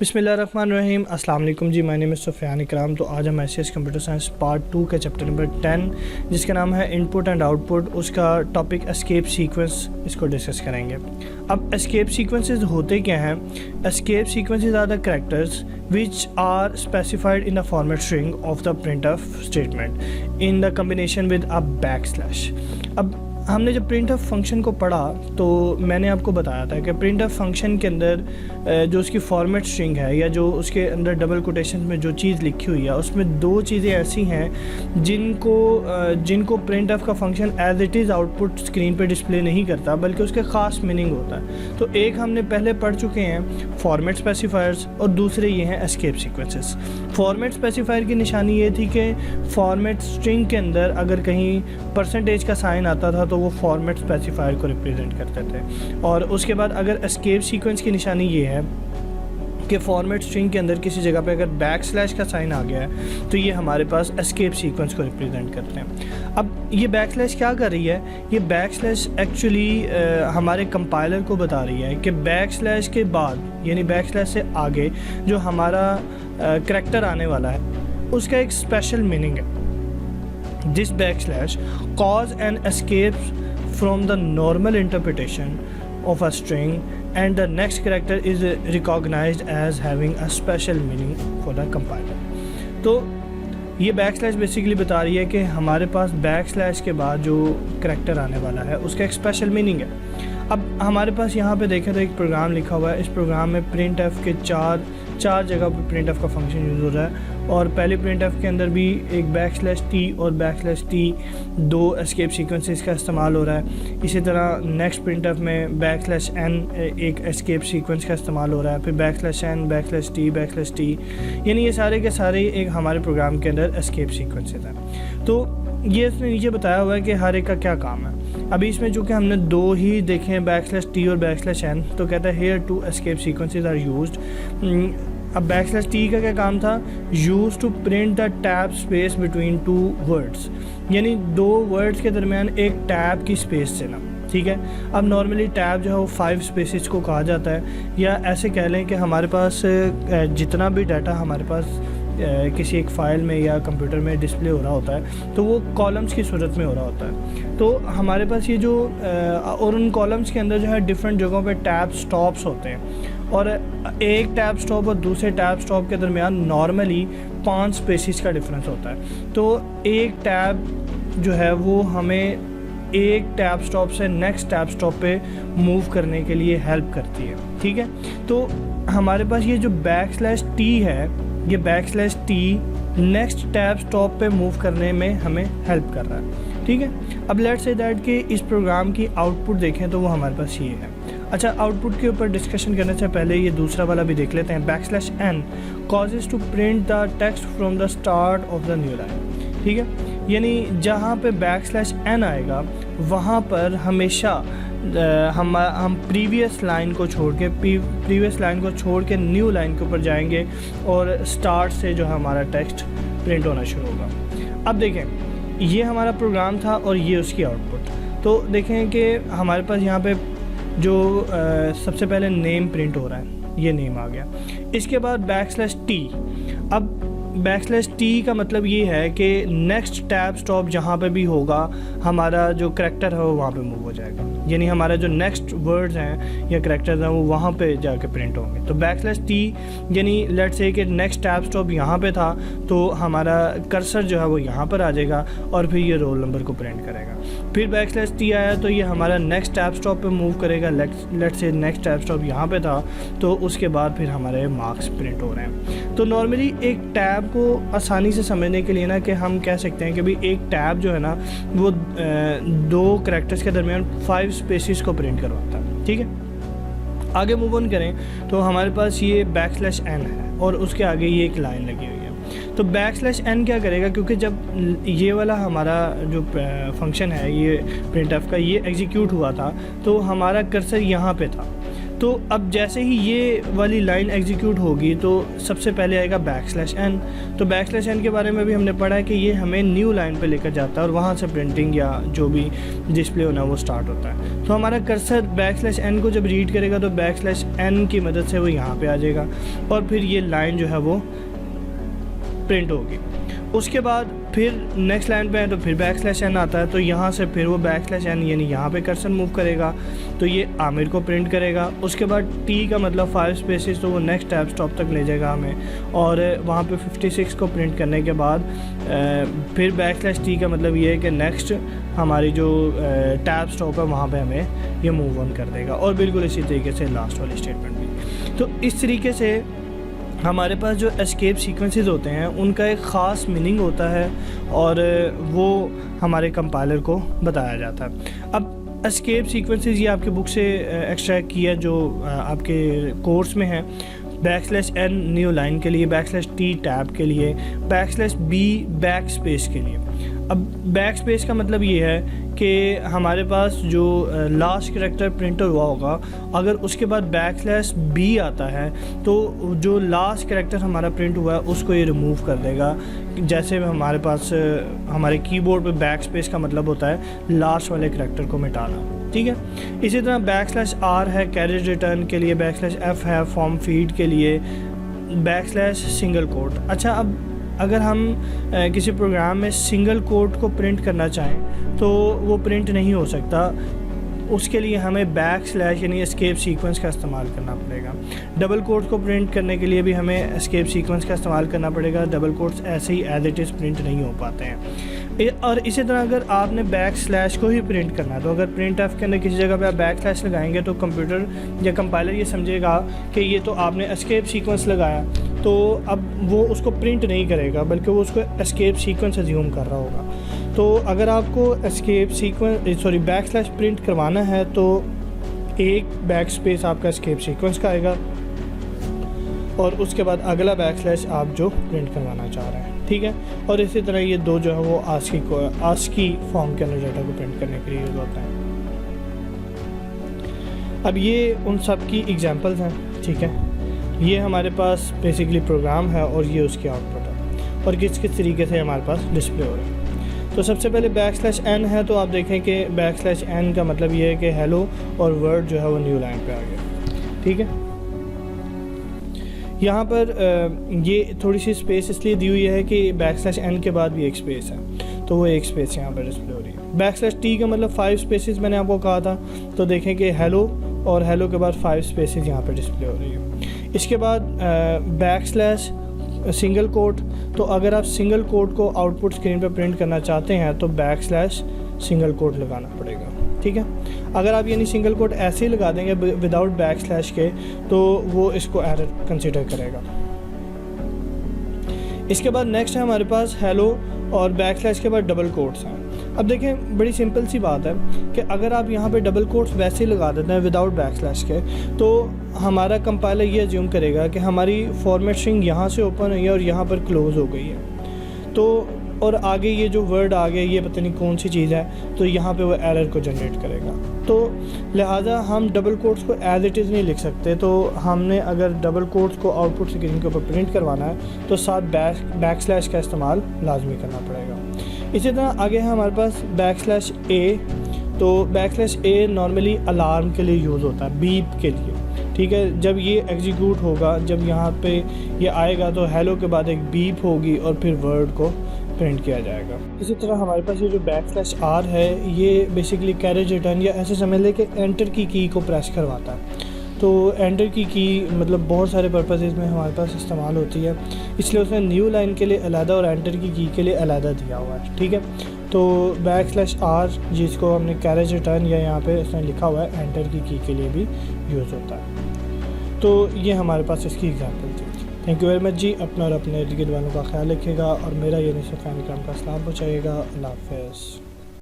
बिस्मिल्लाहिर्रहमानिर्रहीम। अस्सलाम वालेकुम जी, माय नेम इज़ सुफ़ियान इकराम। तो आज हम एसएस कंप्यूटर साइंस पार्ट 2 के चैप्टर नंबर 10 जिसका नाम है इनपुट एंड आउटपुट, उसका टॉपिक एस्केप सीक्वेंस, इसको डिस्कस करेंगे। अब एस्केप सीक्वेंसेस होते क्या हैं? Escape sequences are the characters which are specified in the format string of the printf statement in the combination with a backslash। अब हमने जब printf फंक्शन को पढ़ा तो मैंने आपको बताया था कि printf फंक्शन के अंदर जो उसकी फॉर्मेट स्ट्रिंग है या जो उसके अंदर डबल कोटेशन में जो चीज़ लिखी हुई है उसमें दो चीज़ें ऐसी हैं जिनको printf का function as it is output screen पे डिस्प्ले नहीं करता बल्कि उसके ख़ास मीनिंग होता है। तो एक हमने पहले पढ़ चुके हैं फॉर्मेट स्पेसिफायर्स और दूसरे ये हैं एस्केप सीक्वेंसेस। फॉर्मेट स्पेसिफायर की निशानी ये थी कि फॉर्मेट स्ट्रिंग के अंदर अगर कहीं परसेंटेज का साइन आता था तो वो फॉर्मेट स्पेसिफायर को रिप्रेजेंट करते थे। और उसके बाद अगर एस्केप सीक्वेंस की निशानी ये है कि फॉर्मेट स्ट्रिंग के अंदर किसी जगह पे अगर बैक स्लैश का साइन आ गया है तो ये हमारे पास एस्केप सीक्वेंस को रिप्रेजेंट करते हैं। अब ये बैक स्लैश क्या कर रही है? ये बैक स्लैश एक्चुअली हमारे कंपाइलर को बता रही है कि बैक स्लैश के बाद यानी बैक स्लैश से आगे जो हमारा करैक्टर आने वाला है उसका एक स्पेशल मीनिंग है। This back slash cause an escape from the normal interpretation of a string and the next character is recognized as having a special meaning for the compiler। तो ये बैक स्लैश बेसिकली बता रही है कि हमारे पास back slash के बाद जो करैक्टर आने वाला है उसका एक स्पेशल मीनिंग है। अब हमारे पास यहाँ पे देखें तो एक प्रोग्राम लिखा हुआ है। इस प्रोग्राम में printf के चार जगह पर printf का फंक्शन यूज़ हो रहा है और पहले printf के अंदर भी एक \t और \t दो एस्केप सीक्वेंसेस का इस्तेमाल हो रहा है। इसी तरह नेक्स्ट printf में \n एक एस्केप सीक्वेंस का इस्तेमाल हो रहा है, फिर \n \t यानी ये सारे के सारे एक हमारे प्रोग्राम के अंदर एस्केप सीक्वेंसेस हैं। तो ये इसने नीचे बताया हुआ है कि हर एक का क्या काम है। अभी इसमें चूँकि हमने दो ही देखे हैं \t और \n, तो कहता है here two escape sequences are used. अब \t का क्या काम था? Use to print the tab space between two words, यानी दो वर्ड्स के दरमियान एक टैब की स्पेस देना। ठीक है। अब नॉर्मली टैब जो है वो 5 स्पेसिस को कहा जाता है, या ऐसे कह लें कि हमारे पास जितना भी डाटा हमारे पास किसी एक फ़ाइल में या कंप्यूटर में डिस्प्ले हो रहा होता है तो वो कॉलम्स की सूरत में हो रहा होता है। तो हमारे पास ये जो और उन कॉलम्स के अंदर जो है डिफरेंट जगहों पे टैब स्टॉप्स होते हैं और एक टैब स्टॉप और दूसरे टैब स्टॉप के दरमियान नॉर्मली 5 स्पेसिस का डिफरेंस होता है। तो एक टैब जो है वो हमें एक टैब स्टॉप से नेक्स्ट टैब स्टॉप पे मूव करने के लिए हेल्प करती है। ठीक है। तो हमारे पास ये जो \t है, ये \t नेक्स्ट टैब स्टॉप पे मूव करने में हमें हेल्प कर रहा है। ठीक है। अब लेट्स से दैट कि इस प्रोग्राम की आउटपुट देखें तो वो हमारे पास ये है। अच्छा, आउटपुट के ऊपर डिस्कशन करने से पहले ये दूसरा वाला भी देख लेते हैं। \n causes to print the text from the start of the new line। ठीक है। यानी जहाँ पे \n आएगा वहाँ पर हमेशा हम प्रीवियस लाइन को छोड़ के न्यू लाइन के ऊपर जाएंगे और स्टार्ट से जो है हमारा टेक्स्ट प्रिंट होना शुरू होगा। अब देखें, ये हमारा प्रोग्राम था और ये उसकी आउटपुट। तो देखें कि हमारे पास यहाँ पे जो सबसे पहले नेम प्रिंट हो रहा है, ये नेम आ गया। इसके बाद \t। अब \t का मतलब ये है कि नेक्स्ट टैब स्टॉप जहाँ पे भी होगा हमारा जो करैक्टर है वो वहाँ पे मूव हो जाएगा, यानी हमारा जो नेक्स्ट वर्ड्स हैं या करैक्टर्स हैं वो वहाँ पे जाके प्रिंट होंगे। तो \t यानी लेट्स से कि नेक्स्ट टैब स्टॉप यहाँ पे था तो हमारा कर्सर जो है वो यहाँ पर आ जाएगा और फिर ये रोल नंबर को प्रिंट करेगा। फिर \t आया तो ये हमारा नेक्स्ट टैब स्टॉप पे मूव करेगा। Let's say next tab stop यहाँ पे था तो उसके बाद फिर हमारे मार्क्स प्रिंट हो रहे हैं। तो नॉर्मली एक टैब को आसानी से समझने के लिए ना कि हम कह सकते हैं कि भाई एक टैब जो है ना वो दो करैक्टर्स के दरमियान 5 स्पेसिस को प्रिंट करवाता है। ठीक है। आगे मूव ऑन करें तो हमारे पास ये \n है और उसके आगे ये एक लाइन लगी हुई है। तो \n क्या करेगा, क्योंकि जब ये वाला हमारा जो फंक्शन है ये printf का ये एग्जीक्यूट हुआ था तो हमारा कर्सर यहाँ पे था। तो अब जैसे ही ये वाली लाइन एग्जीक्यूट होगी तो सबसे पहले आएगा \n। तो \n के बारे में भी हमने पढ़ा है कि ये हमें न्यू लाइन पे लेकर जाता है और वहाँ से प्रिंटिंग या जो भी डिस्प्ले होना वो स्टार्ट होता है। तो हमारा कर्सर बैकस्लैश n को जब रीड करेगा तो बैकस्लैश n की मदद से वो यहाँ पे आ जाएगा और फिर ये लाइन जो है वो प्रिंट होगी। उसके बाद फिर नेक्स्ट लाइन पे है तो फिर बैकस्लैश n आता है, तो यहाँ से फिर वो बैकस्लैश n यानी यहाँ पे कर्सर मूव करेगा तो ये आमिर को प्रिंट करेगा। उसके बाद t का मतलब 5 स्पेसेस, तो वो नेक्स्ट टैब स्टॉप तक ले जाएगा हमें, और वहाँ पे 56 को प्रिंट करने के बाद फिर बैकस्लैश t का मतलब ये है कि नेक्स्ट हमारी जो टैब स्टॉप है वहाँ पे हमें ये मूव ऑन कर देगा, और बिल्कुल इसी तरीके से लास्ट वाली स्टेटमेंट भी। तो इस तरीके से हमारे पास जो एस्केप सीक्वेंसेस होते हैं उनका एक ख़ास मीनिंग होता है और वो हमारे कंपाइलर को बताया जाता है। अब एस्केप सीक्वेंसेस ये आपके बुक से एक्सट्रैक्ट किया जो आपके कोर्स में है। बैकस्लैश n न्यू लाइन के लिए, बैकस्लैश t टैब के लिए, बैकस्लैश b बैक स्पेस के लिए। अब बैक स्पेस का मतलब ये है कि हमारे पास जो लास्ट कैरेक्टर प्रिंट हुआ होगा, अगर उसके बाद बैकस्लैश b आता है तो जो लास्ट कैरेक्टर हमारा प्रिंट हुआ है उसको ये रिमूव कर देगा। जैसे हमारे पास हमारे कीबोर्ड पे बैक स्पेस का मतलब होता है लास्ट वाले कैरेक्टर को मिटाना, ठीक है। इसी तरह बैकस्लैश r है कैरेज रिटर्न के लिए, बैकस्लैश f है फॉर्म फीड के लिए, बैकस्लैश सिंगल कोट। अच्छा, अब अगर हम किसी प्रोग्राम में सिंगल कोट को प्रिंट करना चाहें तो वो प्रिंट नहीं हो सकता, उसके लिए हमें बैकस्लैश यानी एस्केप सीक्वेंस का इस्तेमाल करना पड़ेगा। डबल कोट्स को प्रिंट करने के लिए भी हमें एस्केप सीक्वेंस का इस्तेमाल करना पड़ेगा। डबल कोट्स ऐसे ही एज इट इज़ प्रिंट नहीं हो पाते हैं। और इसी तरह अगर आपने बैकस्लैश को ही प्रिंट करना है तो अगर प्रिंट एफ के अंदर किसी जगह पे आप बैकस्लैश लगाएंगे तो कंप्यूटर या कंपाइलर ये समझेगा कि ये तो आपने एस्केप सीक्वेंस लगाया, तो अब वो उसको प्रिंट नहीं करेगा बल्कि वो उसको एस्केप सीक्वेंस अज्यूम कर रहा होगा। तो अगर आपको एस्केप सीक्वेंस बैकस्लैश प्रिंट करवाना है तो एक बैक स्पेस आपका एस्केप सीक्वेंस का आएगा और उसके बाद अगला बैकस्लैश आप जो प्रिंट करवाना चाह रहे हैं, ठीक है। और इसी तरह ये दो जो है वो आस्की फॉर्म के अंदर डाटा को प्रिंट करने के लिए यूज़ होता है। अब ये उन सब की एग्जांपल्स हैं, ठीक है। ये हमारे पास बेसिकली प्रोग्राम है और ये उसकी आउटपुट है और किस किस तरीके से हमारे पास डिस्प्ले हो रहा है। तो सबसे पहले बैकस्लैश n है, तो आप देखें कि बैकस्लैश n का मतलब ये है कि हेलो और वर्ड जो है वो न्यू लाइन पे आ गया, ठीक है। यहाँ पर ये थोड़ी सी स्पेस इसलिए दी हुई है कि बैकस्लैश n के बाद भी एक स्पेस है, तो वो एक स्पेस यहाँ पर डिस्प्ले हो रही है। बैकस्लैश t का मतलब 5 स्पेसेस मैंने आपको कहा था, तो देखें कि हेलो और हेलो के बाद 5 स्पेसेस यहाँ पर डिस्प्ले हो रही है। इसके बाद बैकस्लैश सिंगल कोट, तो अगर आप सिंगल कोट को आउटपुट स्क्रीन पर प्रिंट करना चाहते हैं तो बैकस्लैश सिंगल कोट लगाना पड़ेगा, ठीक है। अगर आप यानी सिंगल कोट ऐसे ही लगा देंगे विदाउट बैकस्लैश के तो वो इसको एरर कंसीडर करेगा। इसके बाद नेक्स्ट है हमारे पास हेलो और बैकस्लैश के बाद डबल कोट्स हैं। अब देखें बड़ी सिंपल सी बात है कि अगर आप यहाँ पे डबल कोट्स वैसे ही लगा देते हैं विदाउट बैकस्लैश के तो हमारा कंपाइलर ये अज्यूम करेगा कि हमारी फॉर्मेट स्ट्रिंग यहाँ से ओपन हुई है और यहाँ पर क्लोज़ हो गई है, तो और आगे ये जो वर्ड आ गया ये पता नहीं कौन सी चीज़ है, तो यहाँ पे वो एरर को जनरेट करेगा। तो लिहाजा हम डबल कोट्स को एज इट इज़ नहीं लिख सकते, तो हमने अगर डबल कोट्स को आउटपुट स्क्रीन के ऊपर प्रिंट करवाना है तो साथ बैकस्लैश का इस्तेमाल लाजमी करना पड़ेगा। इसी तरह आगे है हमारे पास बैकस्लैश ए, तो बैकस्लैश ए नॉर्मली अलार्म के लिए यूज़ होता है, बीप के लिए, ठीक है। जब ये एग्जीक्यूट होगा, जब यहाँ पे ये आएगा तो हेलो के बाद एक बीप होगी और फिर वर्ड को प्रिंट किया जाएगा। इसी तरह हमारे पास ये जो बैकस्लैश आर है ये बेसिकली कैरेज रिटर्न या ऐसे समझ लें कि एंटर की को प्रेस करवाता है। तो एंटर की मतलब बहुत सारे पर्पसेस में हमारे पास इस्तेमाल होती है, इसलिए उसने न्यू लाइन के लिए अलहदा और एंटर की के लिए अलहदा दिया हुआ है, ठीक है। तो बैकस्लैश आर जिसको हमने कैरेज रिटर्न या यहाँ पे उसने लिखा हुआ है एंटर की के लिए भी यूज़ होता है। तो ये हमारे पास इसकी एग्जांपल थी। थैंक यू वेरी मच जी। अपना और अपने इर्द गिर्द वालों का ख्याल रखिएगा और मेरा ये निसफ़ फ़ैन का सलाम पहुँचाइएगा। अल्लाह हाफ़िज़।